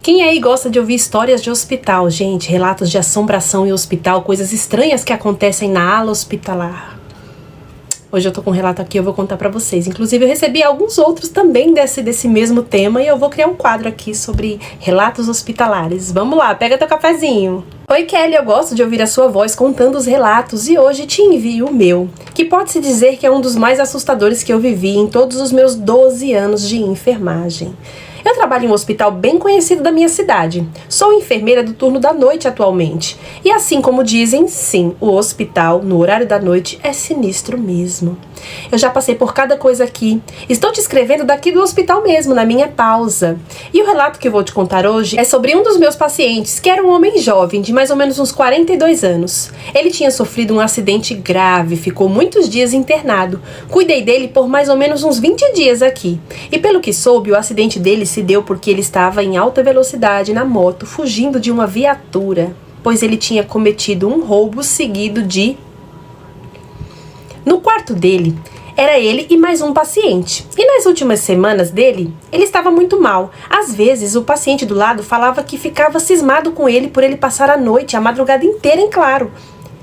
Quem aí gosta de ouvir histórias de hospital, gente? Relatos de assombração em hospital, coisas estranhas que acontecem na ala hospitalar. Hoje eu tô com um relato aqui, eu vou contar pra vocês. Inclusive eu recebi alguns outros também desse mesmo tema e eu vou criar um quadro aqui sobre relatos hospitalares. Vamos lá, pega teu cafezinho. Oi Kelly, eu gosto de ouvir a sua voz contando os relatos e hoje te envio o meu, que pode-se dizer que é um dos mais assustadores que eu vivi em todos os meus 12 anos de enfermagem. Eu trabalho em um hospital bem conhecido da minha cidade. Sou enfermeira do turno da noite atualmente. E assim como dizem, sim, o hospital, no horário da noite, é sinistro mesmo. Eu já passei por cada coisa aqui. Estou te escrevendo daqui do hospital mesmo, na minha pausa. E o relato que eu vou te contar hoje é sobre um dos meus pacientes, que era um homem jovem, de mais ou menos uns 42 anos. Ele tinha sofrido um acidente grave, ficou muitos dias internado. Cuidei dele por mais ou menos uns 20 dias aqui. E pelo que soube, o acidente dele se deu porque ele estava em alta velocidade na moto, fugindo de uma viatura, pois ele tinha cometido um roubo seguido de... No quarto dele, era ele e mais um paciente. E nas últimas semanas dele, ele estava muito mal. Às vezes, o paciente do lado falava que ficava cismado com ele por ele passar a noite, a madrugada inteira em claro.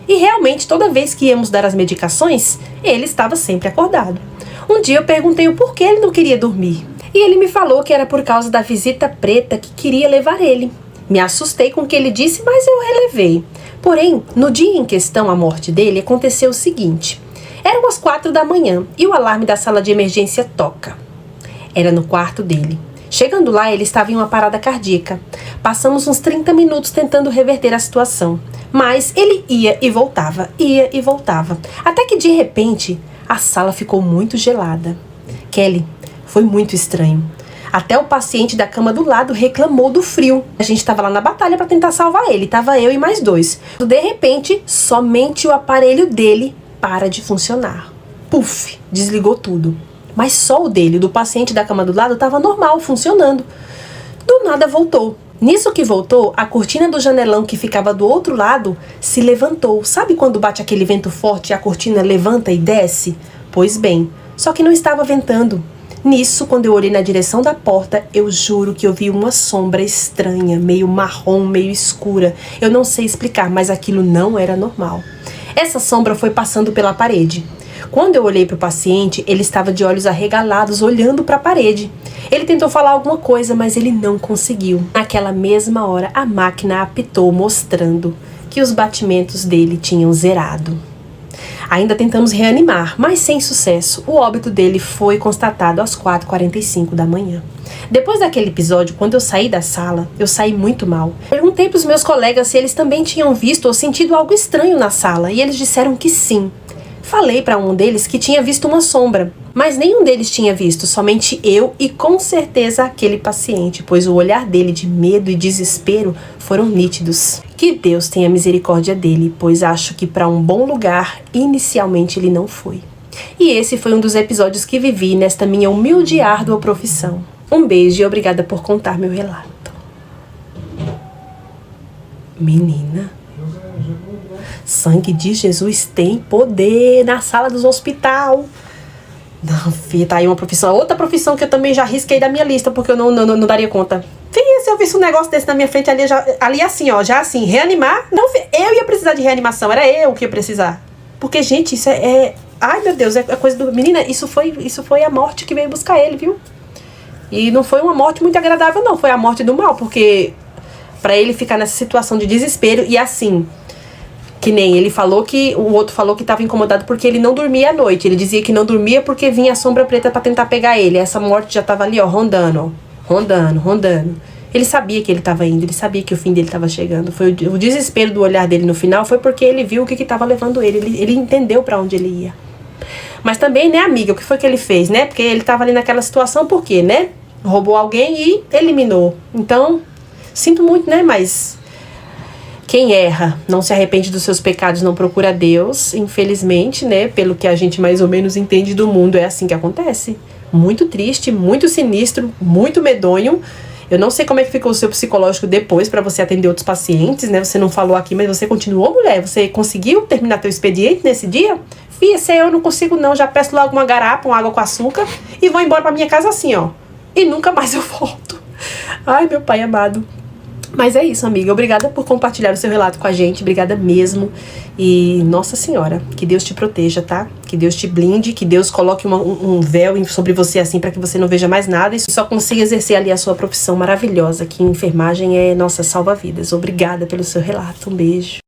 E realmente, toda vez que íamos dar as medicações, ele estava sempre acordado. Um dia eu perguntei o porquê ele não queria dormir. E ele me falou que era por causa da visita preta que queria levar ele. Me assustei com o que ele disse, mas eu relevei. Porém, no dia em questão, a morte dele, aconteceu o seguinte. Eram as 4 da manhã e o alarme da sala de emergência toca. Era no quarto dele. Chegando lá, ele estava em uma parada cardíaca. Passamos uns 30 minutos tentando reverter a situação. Mas ele ia e voltava. Até que, de repente, a sala ficou muito gelada. Kelly, foi muito estranho. Até o paciente da cama do lado reclamou do frio. A gente estava lá na batalha para tentar salvar ele. Tava eu e mais 2. De repente, somente o aparelho dele para de funcionar. Puf, desligou tudo. Mas só o dele, do paciente da cama do lado, estava normal, funcionando. Do nada voltou. Nisso que voltou, a cortina do janelão que ficava do outro lado se levantou. Sabe quando bate aquele vento forte e a cortina levanta e desce? Pois bem, só que não estava ventando. Nisso, quando eu olhei na direção da porta, eu juro que eu vi uma sombra estranha, meio marrom, meio escura. Eu não sei explicar, mas aquilo não era normal. Essa sombra foi passando pela parede. Quando eu olhei para o paciente, ele estava de olhos arregalados, olhando para a parede. Ele tentou falar alguma coisa, mas ele não conseguiu. Naquela mesma hora, a máquina apitou, mostrando que os batimentos dele tinham zerado. Ainda tentamos reanimar, mas sem sucesso. O óbito dele foi constatado às 4h45 da manhã. Depois daquele episódio, quando eu saí da sala, eu saí muito mal. Perguntei para os meus colegas se eles também tinham visto ou sentido algo estranho na sala, e eles disseram que sim. Falei para um deles que tinha visto uma sombra, mas nenhum deles tinha visto, somente eu e com certeza aquele paciente, pois o olhar dele de medo e desespero foram nítidos. Que Deus tenha misericórdia dele, pois acho que para um bom lugar, inicialmente ele não foi. E esse foi um dos episódios que vivi nesta minha humilde e árdua profissão. Um beijo e obrigada por contar meu relato. Menina, sangue de Jesus tem poder na sala dos hospital. Não, filha, tá aí uma profissão. Outra profissão que eu também já risquei da minha lista, porque eu não daria conta. Filha, se eu visse um negócio desse na minha frente ali assim, ó, já assim, reanimar, não, eu ia precisar de reanimação, era eu que ia precisar. Porque, gente, isso ai, meu Deus, é coisa do... Menina, isso foi a morte que veio buscar ele, viu? E não foi uma morte muito agradável, não. Foi a morte do mal, porque pra ele ficar nessa situação de desespero e assim... Que nem ele falou que... O outro falou que estava incomodado porque ele não dormia à noite. Ele dizia que não dormia porque vinha a sombra preta pra tentar pegar ele. Essa morte já tava ali, ó, rondando. Ele sabia que ele tava indo. Ele sabia que o fim dele tava chegando. Foi o desespero do olhar dele no final. Foi porque ele viu o que tava levando ele. Ele entendeu pra onde ele ia. Mas também, né, amiga? O que foi que ele fez, né? Porque ele tava ali naquela situação, por quê, né? Roubou alguém e eliminou. Então, sinto muito, né? Mas... Quem erra, não se arrepende dos seus pecados, não procura Deus, infelizmente, né, pelo que a gente mais ou menos entende do mundo, é assim que acontece. Muito triste, muito sinistro, muito medonho. Eu não sei como é que ficou o seu psicológico depois para você atender outros pacientes, né, você não falou aqui, mas você continuou, mulher? Você conseguiu terminar teu expediente nesse dia? Fia, se eu não consigo não, já peço logo uma garapa, uma água com açúcar e vou embora pra minha casa assim, ó. E nunca mais eu volto. Ai, meu pai amado. Mas é isso, amiga. Obrigada por compartilhar o seu relato com a gente. Obrigada mesmo. E, Nossa Senhora, que Deus te proteja, tá? Que Deus te blinde, que Deus coloque um véu sobre você assim para que você não veja mais nada e só consiga exercer ali a sua profissão maravilhosa, que enfermagem é nossa salva-vidas. Obrigada pelo seu relato. Um beijo.